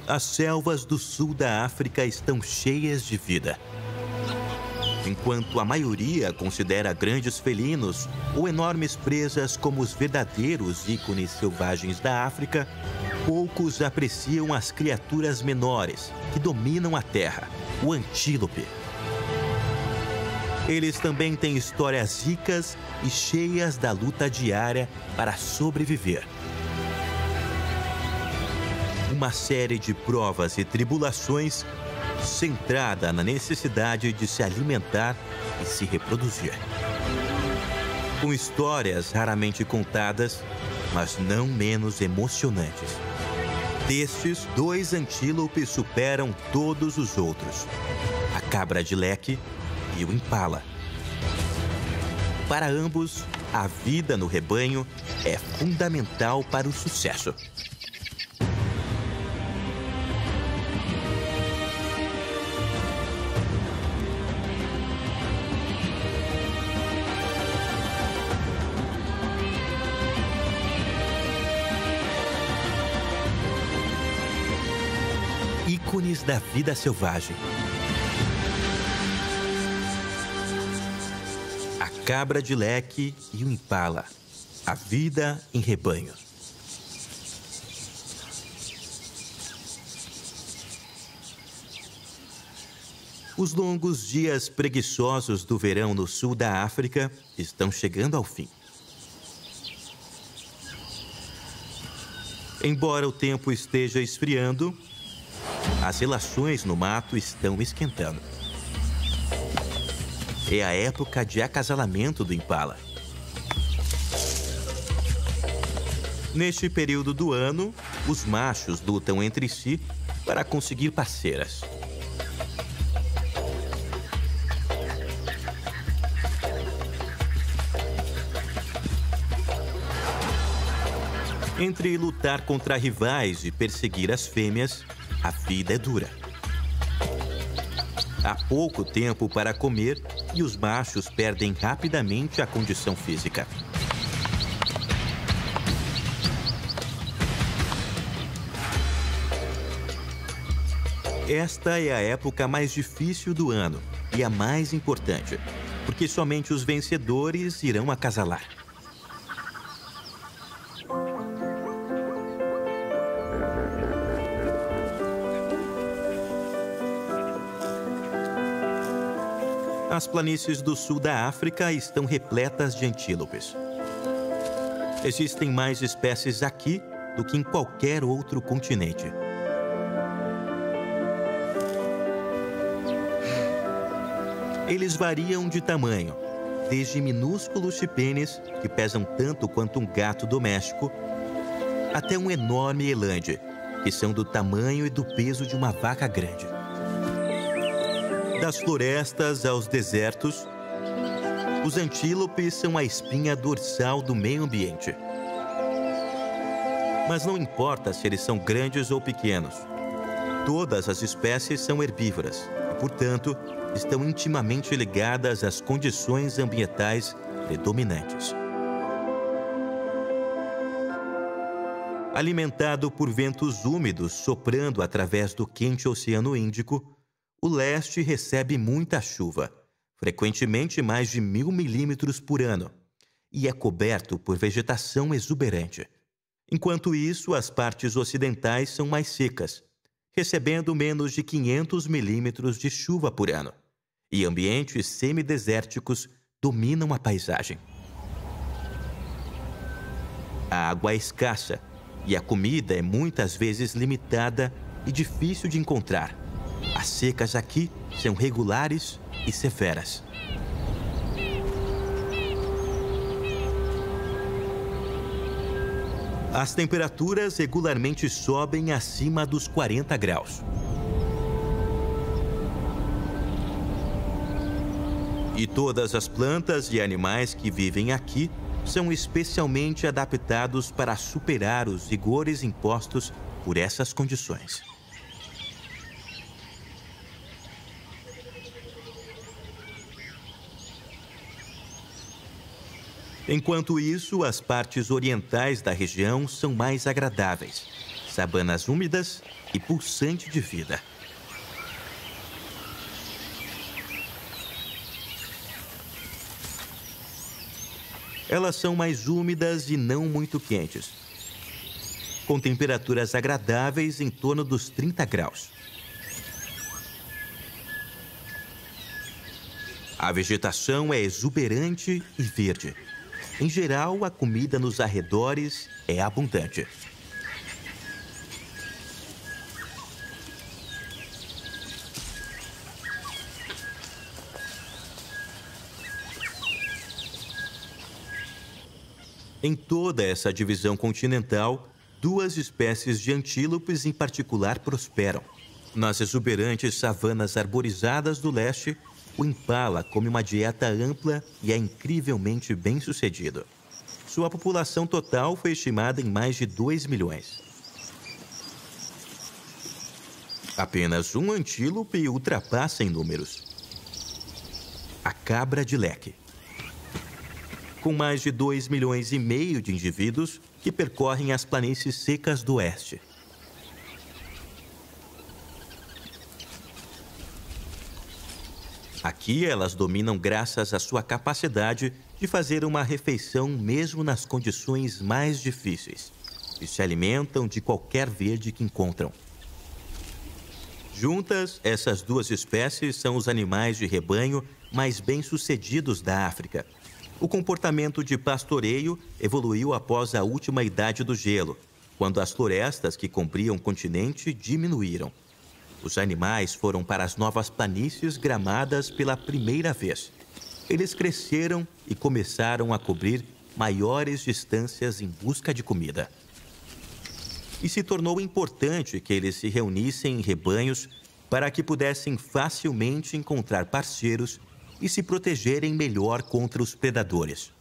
As selvas do sul da África estão cheias de vida. Enquanto a maioria considera grandes felinos ou enormes presas como os verdadeiros ícones selvagens da África, poucos apreciam as criaturas menores que dominam a terra, o antílope. Eles também têm histórias ricas e cheias da luta diária para sobreviver. Uma série de provas e tribulações centrada na necessidade de se alimentar e se reproduzir. Com histórias raramente contadas, mas não menos emocionantes. Destes, 2 antílopes superam todos os outros: a cabra de leque e o impala. Para ambos, a vida no rebanho é fundamental para o sucesso. Ícones da vida selvagem. A cabra de leque e o impala. A vida em rebanho. Os longos dias preguiçosos do verão no sul da África estão chegando ao fim. Embora o tempo esteja esfriando, as relações no mato estão esquentando. É a época de acasalamento do impala. Neste período do ano, os machos lutam entre si para conseguir parceiras. Entre lutar contra rivais e perseguir as fêmeas, a vida é dura. Há pouco tempo para comer e os machos perdem rapidamente a condição física. Esta é a época mais difícil do ano e a mais importante, porque somente os vencedores irão acasalar. As planícies do sul da África estão repletas de antílopes. Existem mais espécies aqui do que em qualquer outro continente. Eles variam de tamanho, desde minúsculos chipênis, que pesam tanto quanto um gato doméstico, até um enorme elande, que são do tamanho e do peso de uma vaca grande. Das florestas aos desertos, os antílopes são a espinha dorsal do meio ambiente. Mas não importa se eles são grandes ou pequenos. Todas as espécies são herbívoras e, portanto, estão intimamente ligadas às condições ambientais predominantes. Alimentado por ventos úmidos soprando através do quente Oceano Índico, o leste recebe muita chuva, frequentemente mais de 1.000 milímetros por ano, e é coberto por vegetação exuberante. Enquanto isso, as partes ocidentais são mais secas, recebendo menos de 500 milímetros de chuva por ano, e ambientes semidesérticos dominam a paisagem. A água é escassa e a comida é muitas vezes limitada e difícil de encontrar. As secas aqui são regulares e severas. As temperaturas regularmente sobem acima dos 40 graus. E todas as plantas e animais que vivem aqui são especialmente adaptados para superar os rigores impostos por essas condições. Enquanto isso, as partes orientais da região são mais agradáveis, sabanas úmidas e pulsante de vida. Elas são mais úmidas e não muito quentes, com temperaturas agradáveis em torno dos 30 graus. A vegetação é exuberante e verde. Em geral, a comida nos arredores é abundante. Em toda essa divisão continental, duas espécies de antílopes em particular prosperam. Nas exuberantes savanas arborizadas do leste, o impala come uma dieta ampla e é incrivelmente bem-sucedido. Sua população total foi estimada em mais de 2 milhões. Apenas um antílope ultrapassa em números: a cabra de leque, com mais de 2,5 milhões de indivíduos que percorrem as planícies secas do oeste. Aqui elas dominam graças à sua capacidade de fazer uma refeição mesmo nas condições mais difíceis e se alimentam de qualquer verde que encontram. Juntas, essas duas espécies são os animais de rebanho mais bem-sucedidos da África. O comportamento de pastoreio evoluiu após a última idade do gelo, quando as florestas que cobriam o continente diminuíram. Os animais foram para as novas planícies gramadas pela primeira vez. Eles cresceram e começaram a cobrir maiores distâncias em busca de comida. E se tornou importante que eles se reunissem em rebanhos para que pudessem facilmente encontrar parceiros e se protegerem melhor contra os predadores.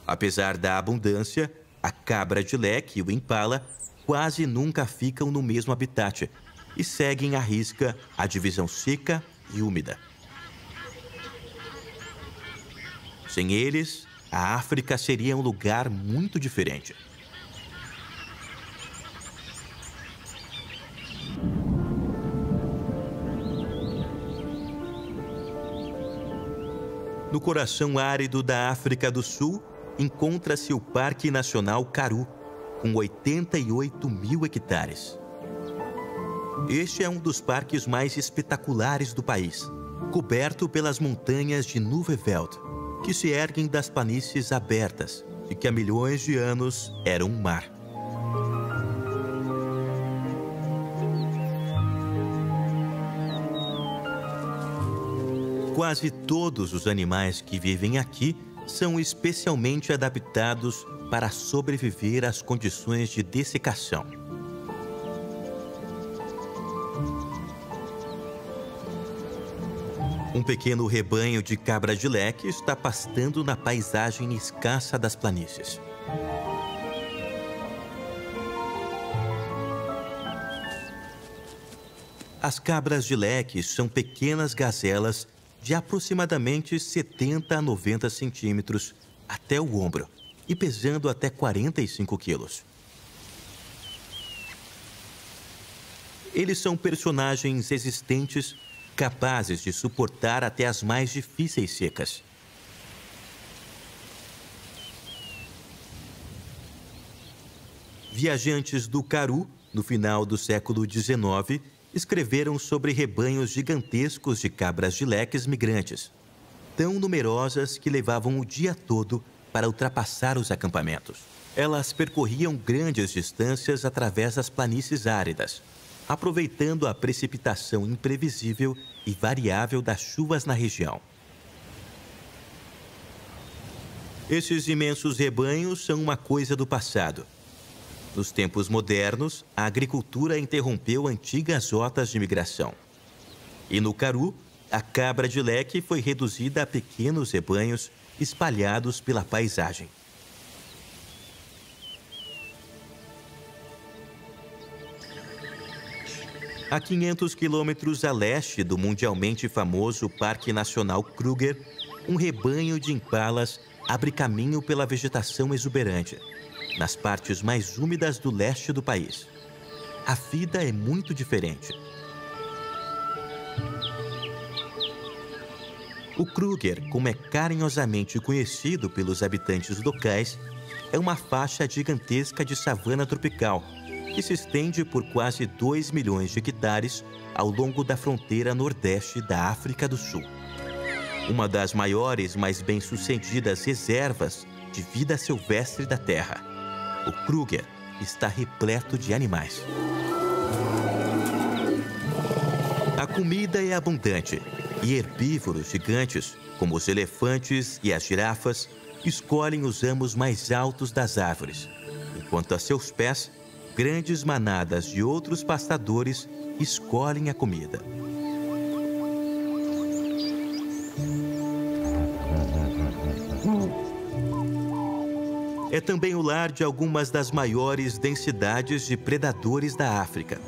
Apesar da abundância, a cabra de leque e o impala quase nunca ficam no mesmo habitat e seguem à risca a divisão seca e úmida. Sem eles, a África seria um lugar muito diferente. No coração árido da África do Sul, encontra-se o Parque Nacional Karoo, com 88 mil hectares. Este é um dos parques mais espetaculares do país, coberto pelas montanhas de Nuveveld, que se erguem das planícies abertas e que há milhões de anos eram um mar. Quase todos os animais que vivem aqui são especialmente adaptados para sobreviver às condições de dessecação. Um pequeno rebanho de cabra de leque está pastando na paisagem escassa das planícies. As cabras de leque são pequenas gazelas de aproximadamente 70 a 90 centímetros até o ombro e pesando até 45 quilos. Eles são personagens existentes capazes de suportar até as mais difíceis secas. Viajantes do Karoo, no final do século XIX, escreveram sobre rebanhos gigantescos de cabras de leques migrantes, tão numerosas que levavam o dia todo para ultrapassar os acampamentos. Elas percorriam grandes distâncias através das planícies áridas, aproveitando a precipitação imprevisível e variável das chuvas na região. Esses imensos rebanhos são uma coisa do passado. Nos tempos modernos, a agricultura interrompeu antigas rotas de migração. E no Karoo, a cabra de leque foi reduzida a pequenos rebanhos espalhados pela paisagem. A 500 quilômetros a leste do mundialmente famoso Parque Nacional Kruger, um rebanho de impalas abre caminho pela vegetação exuberante, nas partes mais úmidas do leste do país. a vida é muito diferente. O Kruger, como é carinhosamente conhecido pelos habitantes locais, é uma faixa gigantesca de savana tropical que se estende por quase 2 milhões de hectares ao longo da fronteira nordeste da África do Sul. Uma das maiores, mais bem-sucedidas reservas de vida silvestre da Terra. O Kruger está repleto de animais. A comida é abundante e herbívoros gigantes, como os elefantes e as girafas, escolhem os ramos mais altos das árvores, enquanto a seus pés, grandes manadas de outros pastadores escolhem a comida. É também o lar de algumas das maiores densidades de predadores da África.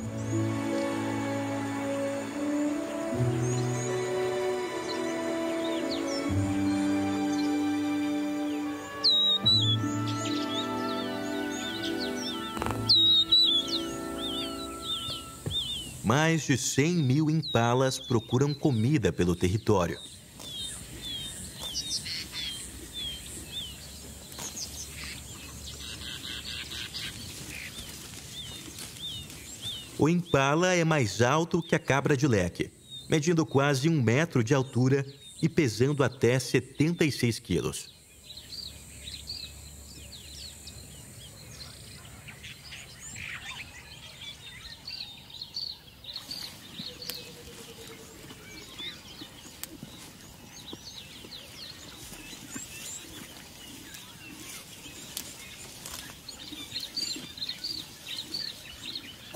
Mais de 100 mil impalas procuram comida pelo território. O impala é mais alto que a cabra de leque, medindo quase 1 metro de altura e pesando até 76 quilos.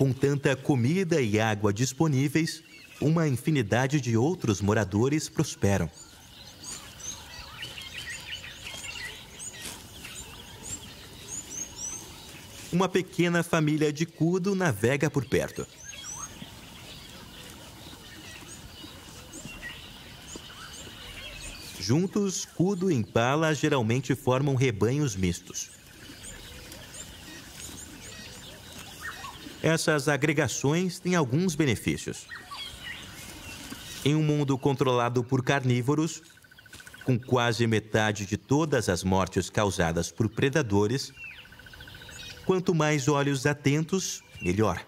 Com tanta comida e água disponíveis, uma infinidade de outros moradores prosperam. Uma pequena família de Kudu navega por perto. Juntos, Kudu e Impala geralmente formam rebanhos mistos. Essas agregações têm alguns benefícios. Em um mundo controlado por carnívoros, com quase metade de todas as mortes causadas por predadores, quanto mais olhos atentos, melhor.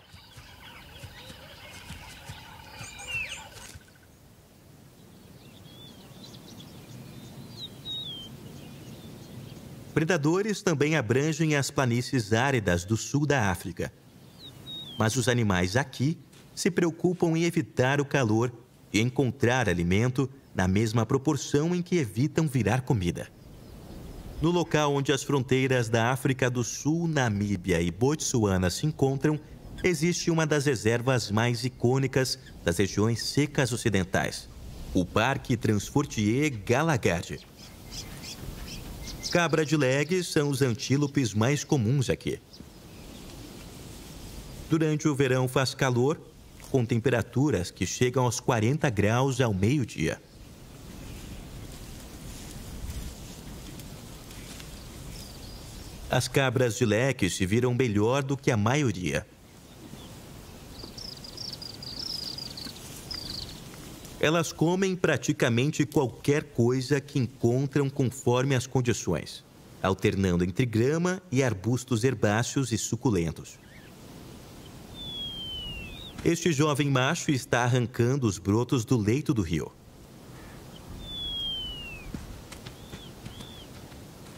Predadores também abrangem as planícies áridas do sul da África. Mas os animais aqui se preocupam em evitar o calor e encontrar alimento na mesma proporção em que evitam virar comida. No local onde as fronteiras da África do Sul, Namíbia e Botsuana se encontram, existe uma das reservas mais icônicas das regiões secas ocidentais, o Parque Transfortier Galagad. Cabra de legue são os antílopes mais comuns aqui. Durante o verão faz calor, com temperaturas que chegam aos 40 graus ao meio-dia. As cabras de leque se viram melhor do que a maioria. Elas comem praticamente qualquer coisa que encontram conforme as condições, alternando entre grama e arbustos herbáceos e suculentos. Este jovem macho está arrancando os brotos do leito do rio.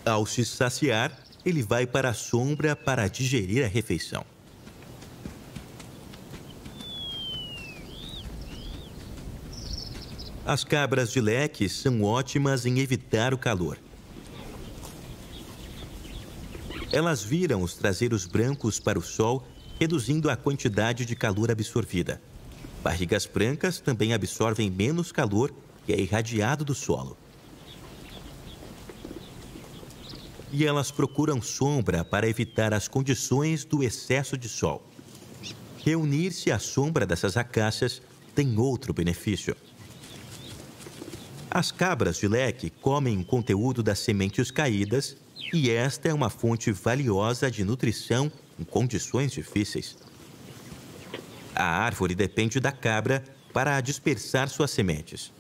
Ao se saciar, ele vai para a sombra para digerir a refeição. As cabras de leque são ótimas em evitar o calor. Elas viram os traseiros brancos para o sol, reduzindo a quantidade de calor absorvida. Barrigas brancas também absorvem menos calor que é irradiado do solo. E elas procuram sombra para evitar as condições do excesso de sol. Reunir-se à sombra dessas acácias tem outro benefício. As cabras de leque comem o conteúdo das sementes caídas e esta é uma fonte valiosa de nutrição em condições difíceis. A árvore depende da cabra para dispersar suas sementes.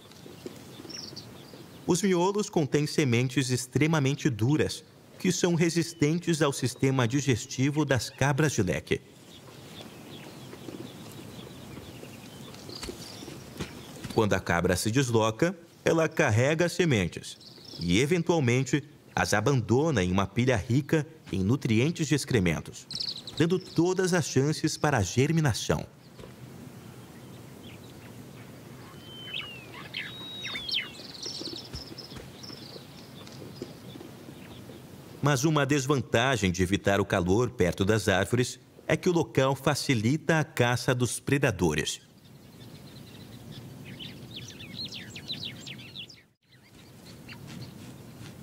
Os miolos contêm sementes extremamente duras, que são resistentes ao sistema digestivo das cabras de leque. Quando a cabra se desloca, ela carrega as sementes e, eventualmente, as abandona em uma pilha rica em nutrientes de excrementos, dando todas as chances para a germinação. Mas uma desvantagem de evitar o calor perto das árvores é que o local facilita a caça dos predadores.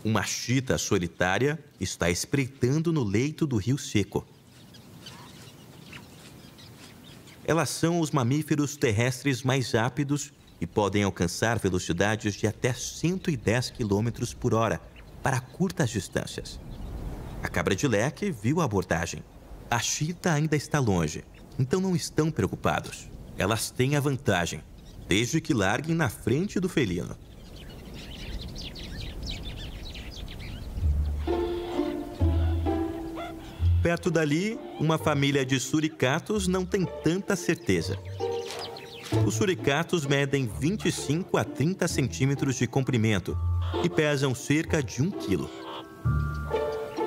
Uma chita solitária está espreitando no leito do rio seco. Elas são os mamíferos terrestres mais rápidos e podem alcançar velocidades de até 110 km por hora para curtas distâncias. A cabra de leque viu a abordagem. A chita ainda está longe, então não estão preocupados. Elas têm a vantagem, desde que larguem na frente do felino. Perto dali, uma família de suricatos não tem tanta certeza. Os suricatos medem 25 a 30 centímetros de comprimento e pesam cerca de 1 quilo.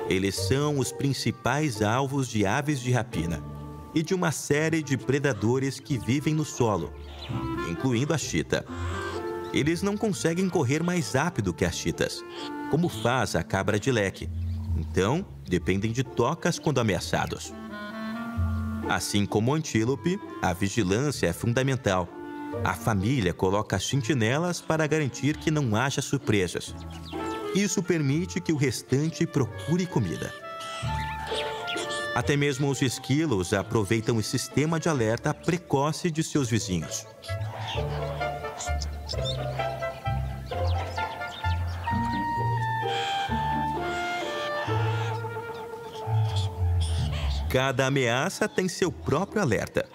Eles são os principais alvos de aves de rapina e de uma série de predadores que vivem no solo, incluindo a chita. Eles não conseguem correr mais rápido que as chitas, como faz a cabra de leque. Então, dependem de tocas quando ameaçados. Assim como o antílope, a vigilância é fundamental. A família coloca sentinelas para garantir que não haja surpresas. Isso permite que o restante procure comida. Até mesmo os esquilos aproveitam o sistema de alerta precoce de seus vizinhos. Cada ameaça tem seu próprio alerta.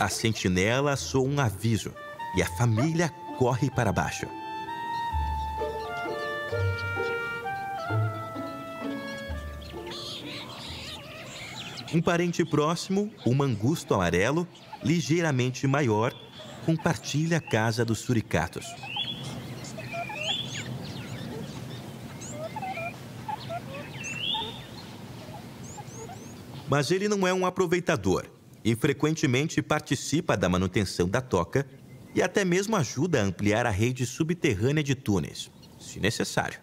A sentinela soa um aviso e a família corre para baixo. Um parente próximo, o mangusto amarelo, ligeiramente maior, compartilha a casa dos suricatos. Mas ele não é um aproveitador e frequentemente participa da manutenção da toca e até mesmo ajuda a ampliar a rede subterrânea de túneis, se necessário.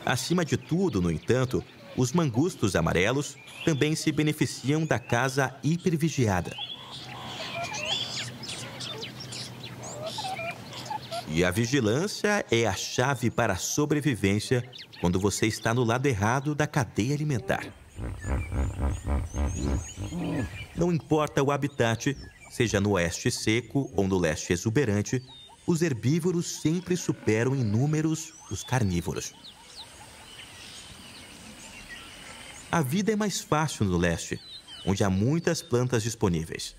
Acima de tudo, no entanto, os mangustos amarelos também se beneficiam da casa hipervigiada. E a vigilância é a chave para a sobrevivência quando você está no lado errado da cadeia alimentar. Não importa o habitat, seja no oeste seco ou no leste exuberante, os herbívoros sempre superam em números os carnívoros. A vida é mais fácil no leste, onde há muitas plantas disponíveis.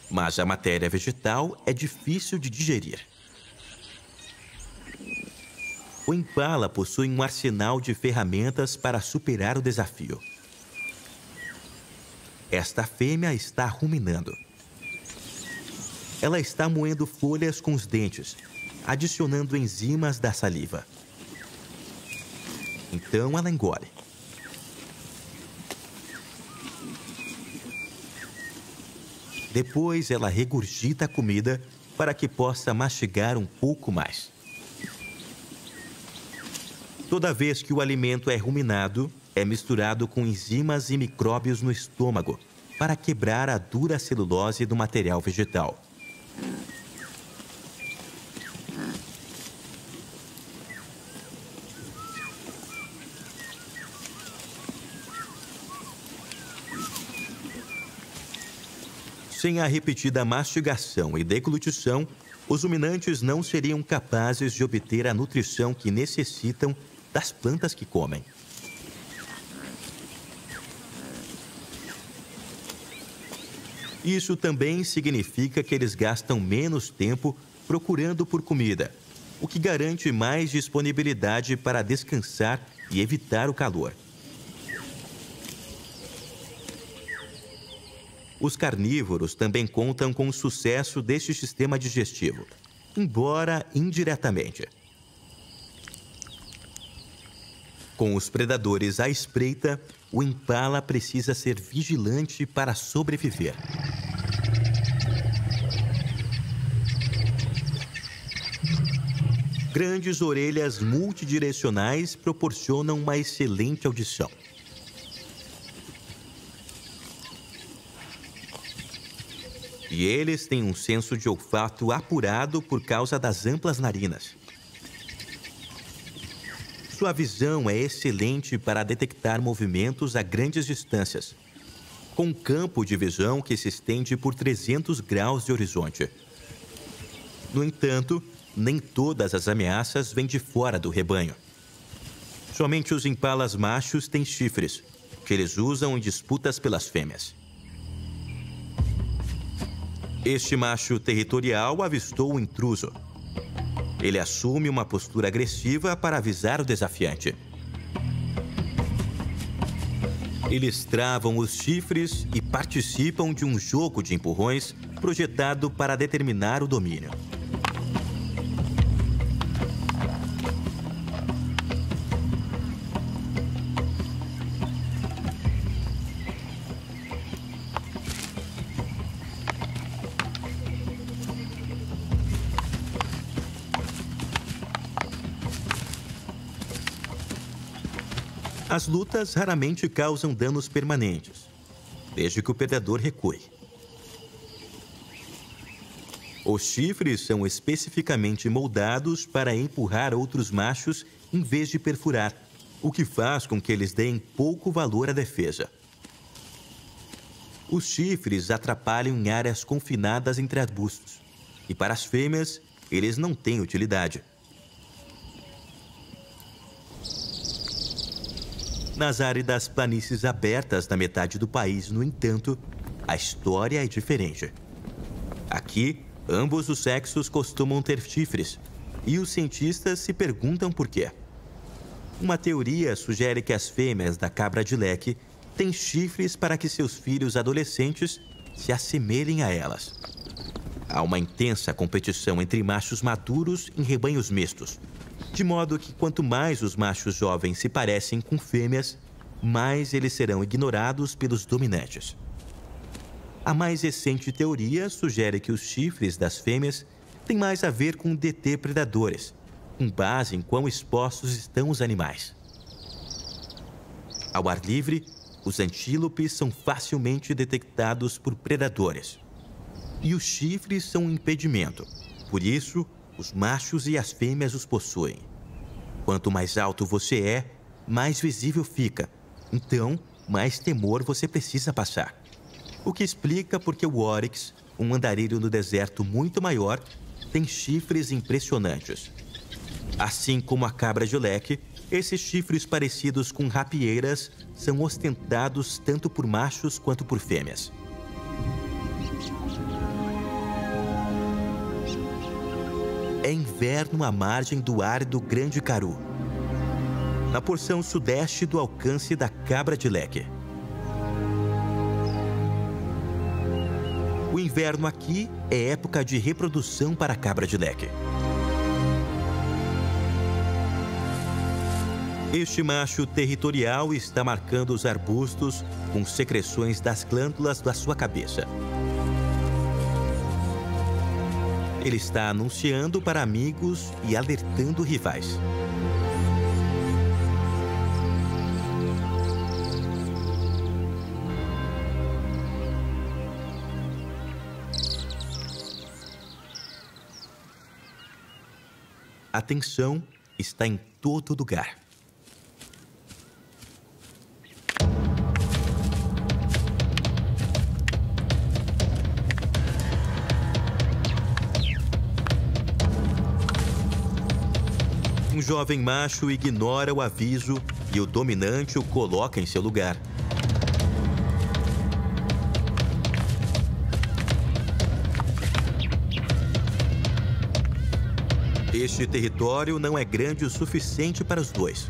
Mas a matéria vegetal é difícil de digerir. O impala possui um arsenal de ferramentas para superar o desafio. Esta fêmea está ruminando. Ela está moendo folhas com os dentes, adicionando enzimas da saliva. Então ela engole. Depois ela regurgita a comida para que possa mastigar um pouco mais. Toda vez que o alimento é ruminado, é misturado com enzimas e micróbios no estômago para quebrar a dura celulose do material vegetal. Sem a repetida mastigação e deglutição, Os ruminantes não seriam capazes de obter a nutrição que necessitam das plantas que comem. Isso também significa que eles gastam menos tempo procurando por comida, o que garante mais disponibilidade para descansar e evitar o calor. Os carnívoros também contam com o sucesso deste sistema digestivo, embora indiretamente. Com os predadores à espreita, o impala precisa ser vigilante para sobreviver. Grandes orelhas multidirecionais proporcionam uma excelente audição. E eles têm um senso de olfato apurado por causa das amplas narinas. Sua visão é excelente para detectar movimentos a grandes distâncias, com um campo de visão que se estende por 300 graus de horizonte. No entanto, nem todas as ameaças vêm de fora do rebanho. Somente os impalas machos têm chifres, que eles usam em disputas pelas fêmeas. Este macho territorial avistou o intruso. Ele assume uma postura agressiva para avisar o desafiante. Eles travam os chifres e participam de um jogo de empurrões projetado para determinar o domínio. As lutas raramente causam danos permanentes, desde que o predador recue. Os chifres são especificamente moldados para empurrar outros machos em vez de perfurar, o que faz com que eles deem pouco valor à defesa. Os chifres atrapalham em áreas confinadas entre arbustos, e para as fêmeas, eles não têm utilidade. Nas áridas planícies abertas da metade do país, no entanto, a história é diferente. Aqui, ambos os sexos costumam ter chifres, e os cientistas se perguntam por quê. Uma teoria sugere que as fêmeas da cabra de leque têm chifres para que seus filhos adolescentes se assemelhem a elas. Há uma intensa competição entre machos maduros em rebanhos mistos, de modo que quanto mais os machos jovens se parecem com fêmeas, mais eles serão ignorados pelos dominantes. A mais recente teoria sugere que os chifres das fêmeas têm mais a ver com deter predadores, com base em quão expostos estão os animais. Ao ar livre, os antílopes são facilmente detectados por predadores. E os chifres são um impedimento. Por isso, os machos e as fêmeas os possuem. Quanto mais alto você é, mais visível fica. Então, mais temor você precisa passar. O que explica porque o oryx, um andarilho no deserto muito maior, tem chifres impressionantes. Assim como a cabra de leque, esses chifres parecidos com rapieiras são ostentados tanto por machos quanto por fêmeas. É inverno à margem do árido Grande Karoo, na porção sudeste do alcance da cabra de leque. O inverno aqui é época de reprodução para a cabra de leque. Este macho territorial está marcando os arbustos com secreções das glândulas da sua cabeça. Ele está anunciando para amigos e alertando rivais. A tensão está em todo lugar. Um jovem macho ignora o aviso e o dominante o coloca em seu lugar. Este território não é grande o suficiente para os dois.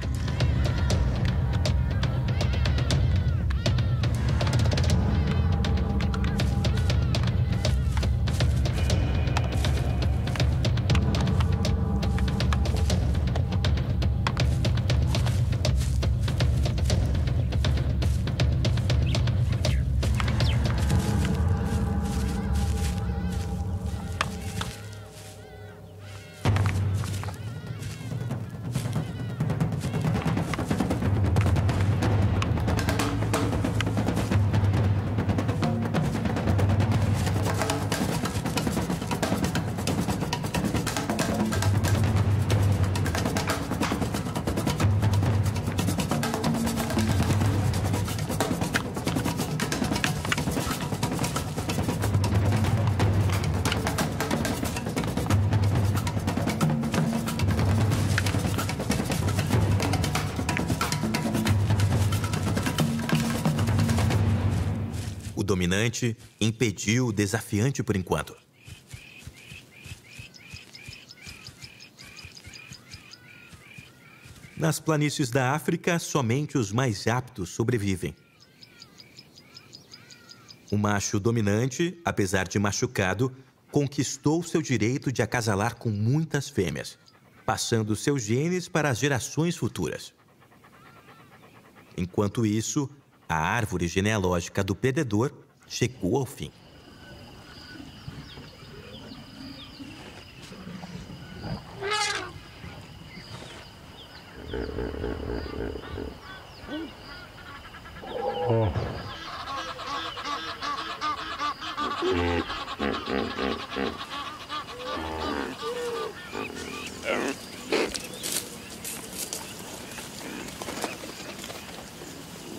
O dominante impediu o desafiante por enquanto. Nas planícies da África, somente os mais aptos sobrevivem. O macho dominante, apesar de machucado, conquistou seu direito de acasalar com muitas fêmeas, passando seus genes para as gerações futuras. Enquanto isso, a árvore genealógica do predador chegou ao fim.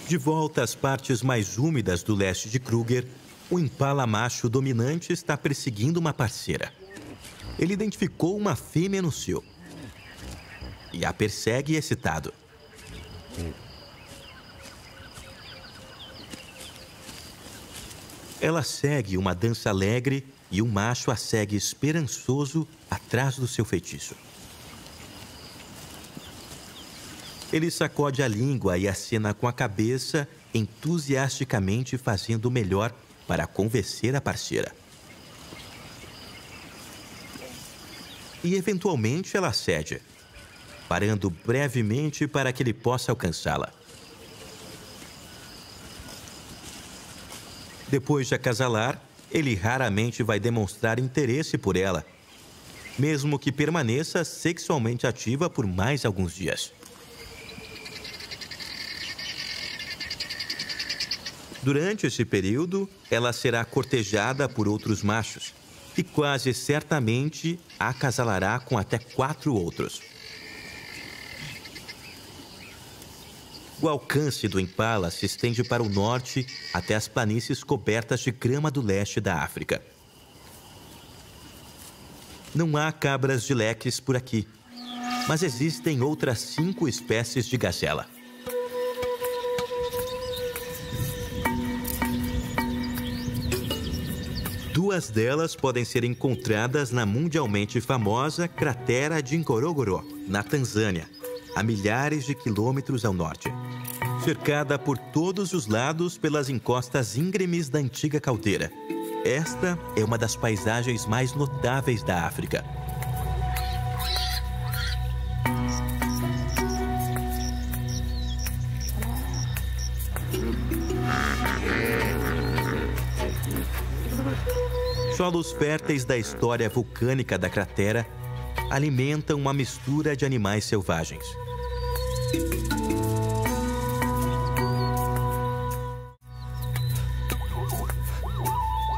De volta às partes mais úmidas do leste de Kruger, o impala macho dominante está perseguindo uma parceira. Ele identificou uma fêmea no cio e a persegue excitado. Ela segue uma dança alegre e o macho a segue esperançoso atrás do seu feitiço. Ele sacode a língua e acena com a cabeça, entusiasticamente fazendo o melhor para convencer a parceira. E, eventualmente, ela cede, parando brevemente para que ele possa alcançá-la. Depois de acasalar, ele raramente vai demonstrar interesse por ela, mesmo que permaneça sexualmente ativa por mais alguns dias. Durante esse período, ela será cortejada por outros machos e quase certamente acasalará com até 4 outros. O alcance do impala se estende para o norte até as planícies cobertas de grama do leste da África. Não há cabras de leques por aqui, mas existem outras 5 espécies de gazela. Duas delas podem ser encontradas na mundialmente famosa cratera de Ngorongoro, na Tanzânia, a milhares de quilômetros ao norte. Cercada por todos os lados pelas encostas íngremes da antiga caldeira. Esta é uma das paisagens mais notáveis da África. Solos férteis da história vulcânica da cratera alimentam uma mistura de animais selvagens.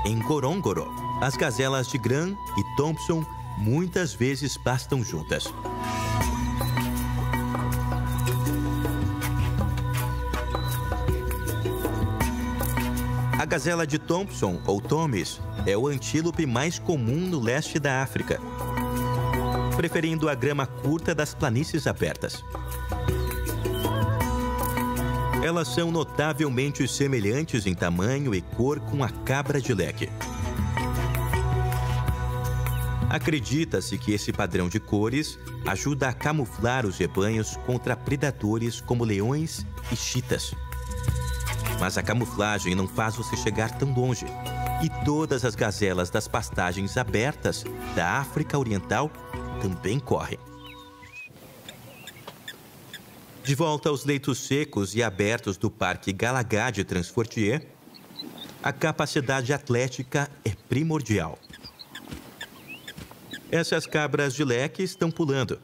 Em Ngorongoro, as gazelas de Gran e Thompson muitas vezes pastam juntas. A gazela de Thompson, ou Tomis, é o antílope mais comum no leste da África. preferindo a grama curta das planícies abertas. Elas são notavelmente semelhantes em tamanho e cor com a cabra de leque. Acredita-se que esse padrão de cores ajuda a camuflar os rebanhos contra predadores como leões e chitas. Mas a camuflagem não faz você chegar tão longe, e todas as gazelas das pastagens abertas da África Oriental também correm. De volta aos leitos secos e abertos do Parque Galagá de Transfortier, a capacidade atlética é primordial. Essas cabras de leque estão pulando.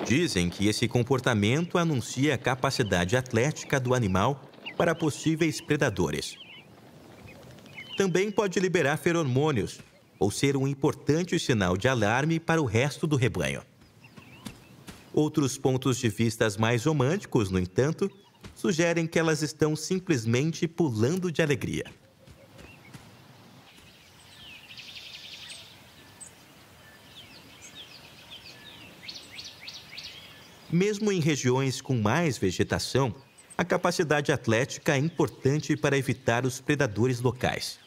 Dizem que esse comportamento anuncia a capacidade atlética do animal para possíveis predadores. Também pode liberar feromônios ou ser um importante sinal de alarme para o resto do rebanho. Outros pontos de vista mais românticos, no entanto, sugerem que elas estão simplesmente pulando de alegria. Mesmo em regiões com mais vegetação, a capacidade atlética é importante para evitar os predadores locais.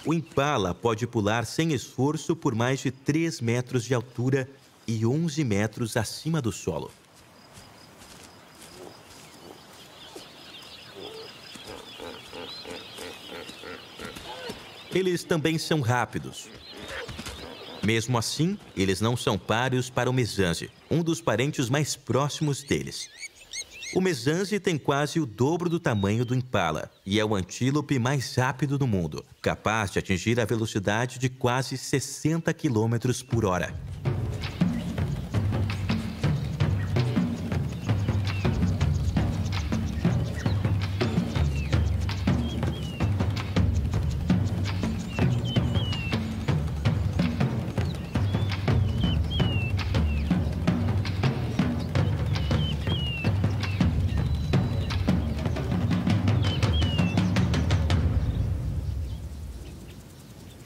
O impala pode pular sem esforço por mais de 3 metros de altura e 11 metros acima do solo. Eles também são rápidos. Mesmo assim, eles não são páreos para o mesanze, um dos parentes mais próximos deles. O mesanze tem quase o dobro do tamanho do impala e é o antílope mais rápido do mundo, capaz de atingir a velocidade de quase 60 km por hora.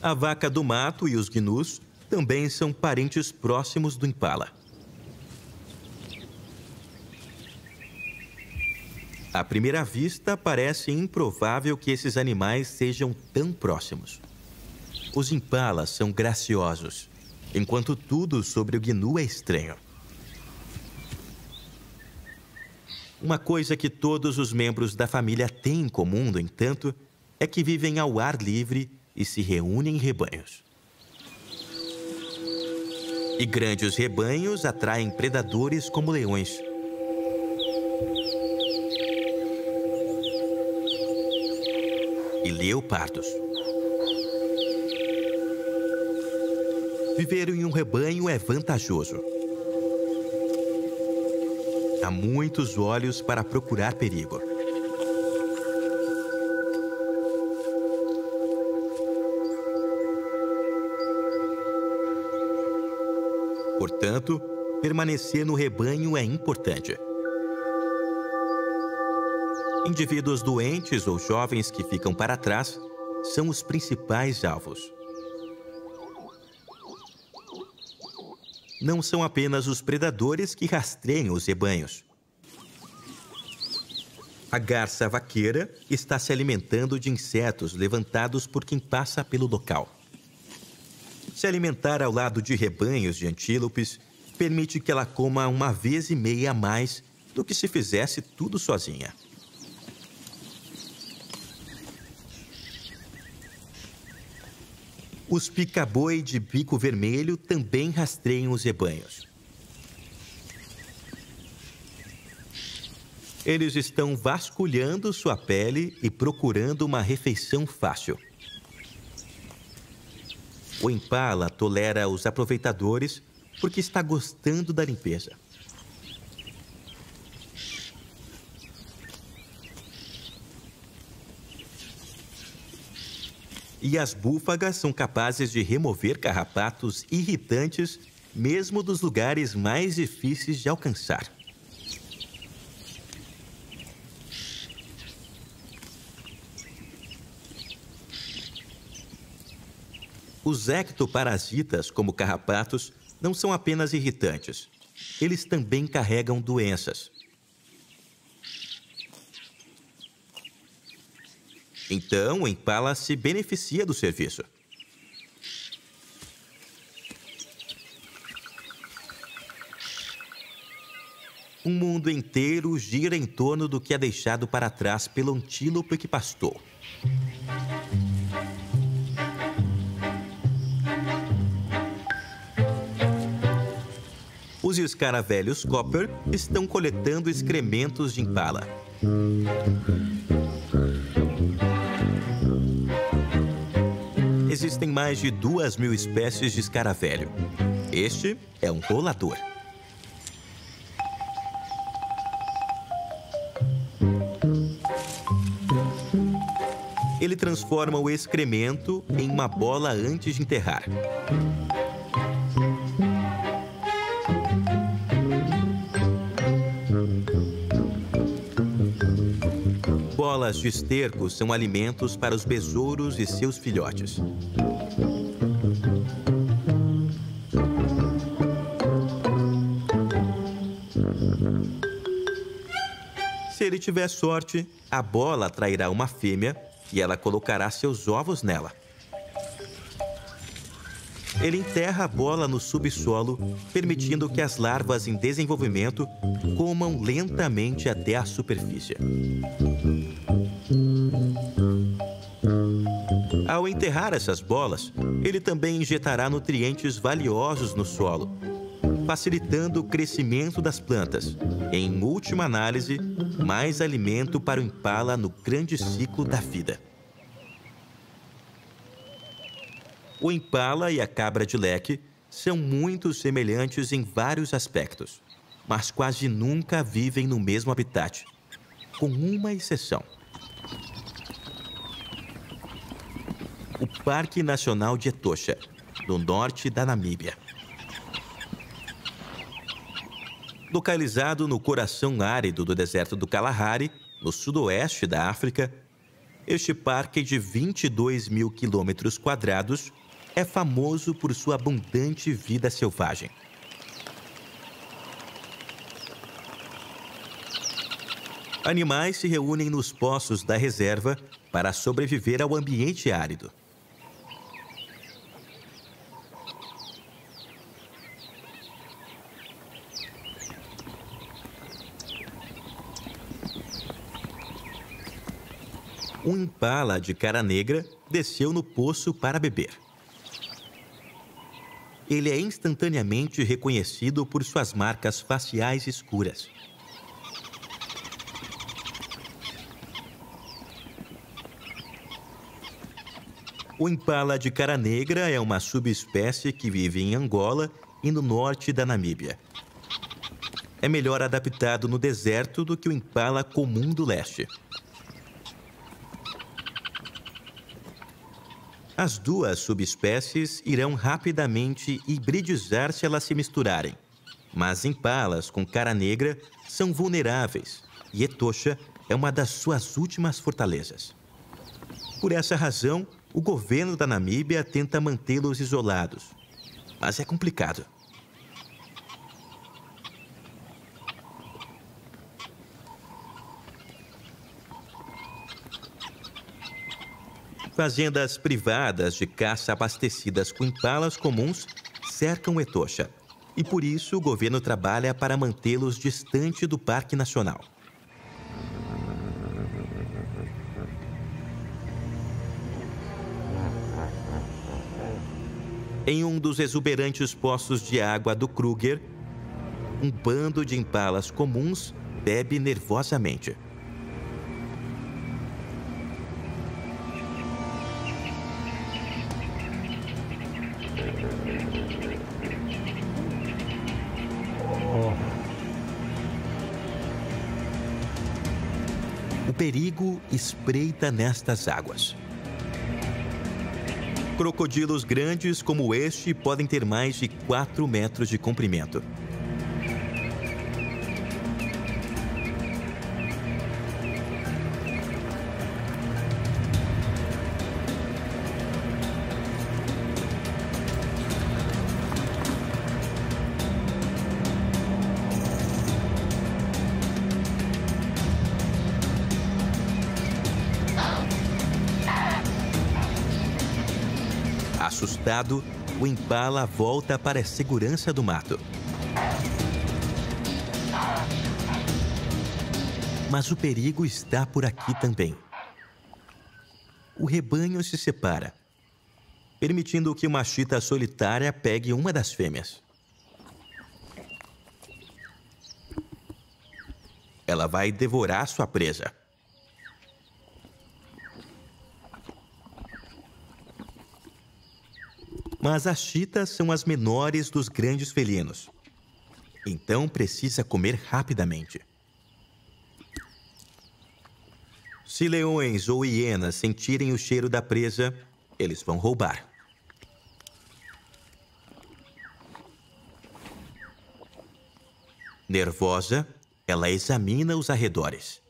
A vaca do mato e os gnus também são parentes próximos do impala. À primeira vista, parece improvável que esses animais sejam tão próximos. Os impalas são graciosos, enquanto tudo sobre o gnu é estranho. Uma coisa que todos os membros da família têm em comum, no entanto, é que vivem ao ar livre e se reúnem em rebanhos. E grandes rebanhos atraem predadores como leões. E leopardos. Viver em um rebanho é vantajoso. Há muitos olhos para procurar perigo. Portanto, permanecer no rebanho é importante. Indivíduos doentes ou jovens que ficam para trás são os principais alvos. Não são apenas os predadores que rastreiam os rebanhos. A garça vaqueira está se alimentando de insetos levantados por quem passa pelo local. Se alimentar ao lado de rebanhos de antílopes permite que ela coma 1,5 vezes a mais do que se fizesse tudo sozinha. Os pica-boi de bico vermelho também rastreiam os rebanhos. Eles estão vasculhando sua pele e procurando uma refeição fácil. O impala tolera os aproveitadores porque está gostando da limpeza. E as búfagas são capazes de remover carrapatos irritantes mesmo dos lugares mais difíceis de alcançar. Os ectoparasitas, como carrapatos, não são apenas irritantes. Eles também carregam doenças. Então, o impala se beneficia do serviço. O mundo inteiro gira em torno do que é deixado para trás pelo antílope que pastou. Os escaravelhos Copper estão coletando excrementos de impala. Existem mais de 2.000 espécies de escaravelho. Este é um rolador. Ele transforma o excremento em uma bola antes de enterrar. Bolas de esterco são alimentos para os besouros e seus filhotes. Se ele tiver sorte, a bola atrairá uma fêmea e ela colocará seus ovos nela. Ele enterra a bola no subsolo, permitindo que as larvas em desenvolvimento comam lentamente até a superfície. Ao enterrar essas bolas, ele também injetará nutrientes valiosos no solo, facilitando o crescimento das plantas. Em última análise, mais alimento para o impala no grande ciclo da vida. O impala e a cabra de leque são muito semelhantes em vários aspectos, mas quase nunca vivem no mesmo habitat, com uma exceção. O Parque Nacional de Etosha, no norte da Namíbia. Localizado no coração árido do deserto do Kalahari, no sudoeste da África, este parque de 22.000 quilômetros quadrados é famoso por sua abundante vida selvagem. Animais se reúnem nos poços da reserva para sobreviver ao ambiente árido. Um impala de cara negra desceu no poço para beber. Ele é instantaneamente reconhecido por suas marcas faciais escuras. O impala de cara negra é uma subespécie que vive em Angola e no norte da Namíbia. É melhor adaptado no deserto do que o impala comum do leste. As duas subespécies irão rapidamente hibridizar se elas se misturarem. Mas impalas com cara negra são vulneráveis e Etosha é uma das suas últimas fortalezas. Por essa razão, o governo da Namíbia tenta mantê-los isolados. Mas é complicado. Fazendas privadas de caça abastecidas com impalas comuns cercam Etosha. E por isso o governo trabalha para mantê-los distante do Parque Nacional. Em um dos exuberantes poços de água do Kruger, um bando de impalas comuns bebe nervosamente. O perigo espreita nestas águas. Crocodilos grandes como este podem ter mais de 4 metros de comprimento. Assustado, o impala volta para a segurança do mato. Mas o perigo está por aqui também. O rebanho se separa, permitindo que uma chita solitária pegue uma das fêmeas. Ela vai devorar sua presa. Mas as chitas são as menores dos grandes felinos. Então precisa comer rapidamente. Se leões ou hienas sentirem o cheiro da presa, eles vão roubar. Nervosa, ela examina os arredores.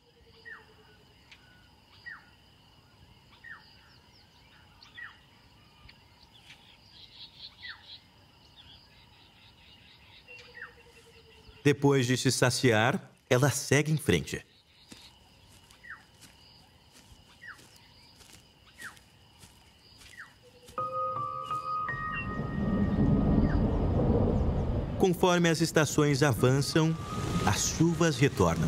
Depois de se saciar, ela segue em frente. Conforme as estações avançam, as chuvas retornam.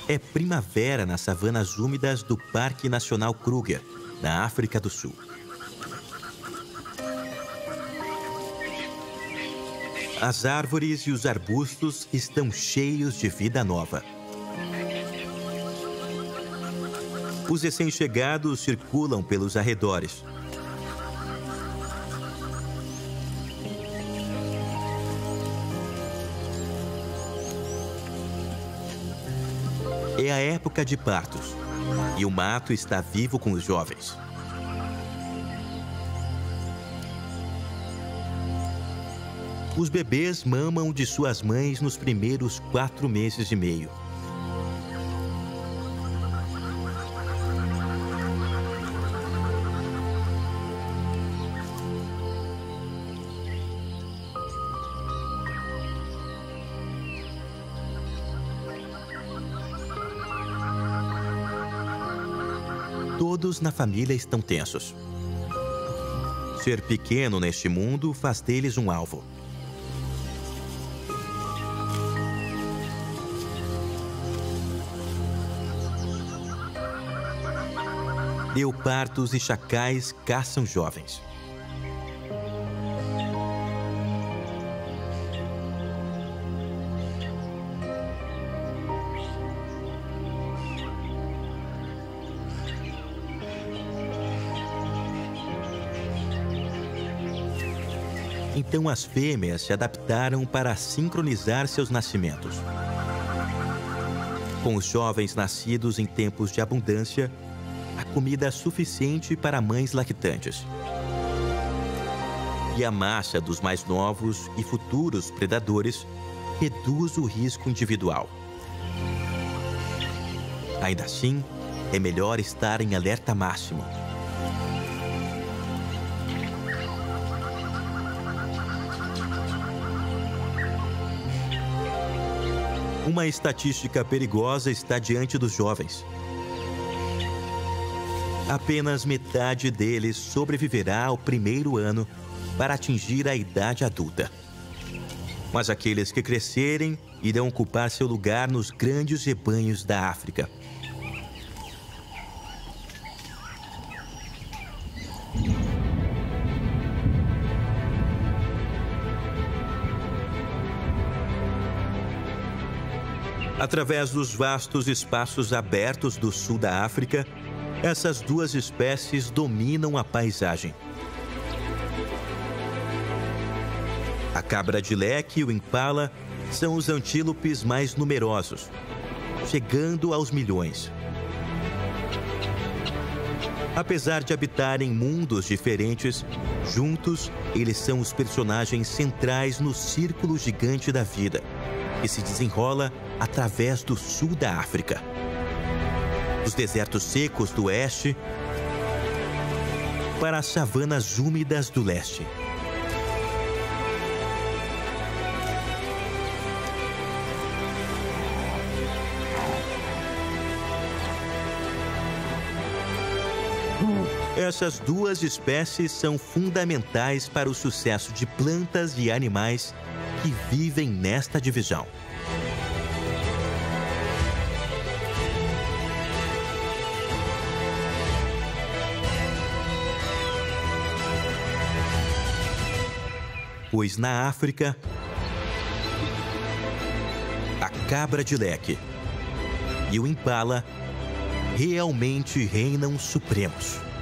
É primavera nas savanas úmidas do Parque Nacional Kruger, na África do Sul. As árvores e os arbustos estão cheios de vida nova. Os recém-chegados circulam pelos arredores. É a época de partos, e o mato está vivo com os jovens. Os bebês mamam de suas mães nos primeiros 4 meses e meio. Todos na família estão tensos. Ser pequeno neste mundo faz deles um alvo. Leopardos e chacais caçam jovens. Então as fêmeas se adaptaram para sincronizar seus nascimentos. Com os jovens nascidos em tempos de abundância, há comida suficiente para mães lactantes. E a massa dos mais novos e futuros predadores reduz o risco individual. Ainda assim, é melhor estar em alerta máximo. Uma estatística perigosa está diante dos jovens. Apenas metade deles sobreviverá ao primeiro ano para atingir a idade adulta. Mas aqueles que crescerem irão ocupar seu lugar nos grandes rebanhos da África. Através dos vastos espaços abertos do sul da África, essas duas espécies dominam a paisagem. A cabra de leque e o impala são os antílopes mais numerosos, chegando aos milhões. Apesar de habitarem mundos diferentes, juntos eles são os personagens centrais no círculo gigante da vida, que se desenrola através do sul da África. Dos desertos secos do oeste para as savanas úmidas do leste. Essas duas espécies são fundamentais para o sucesso de plantas e animais que vivem nesta divisão. Pois na África, a cabra de leque e o impala realmente reinam supremos.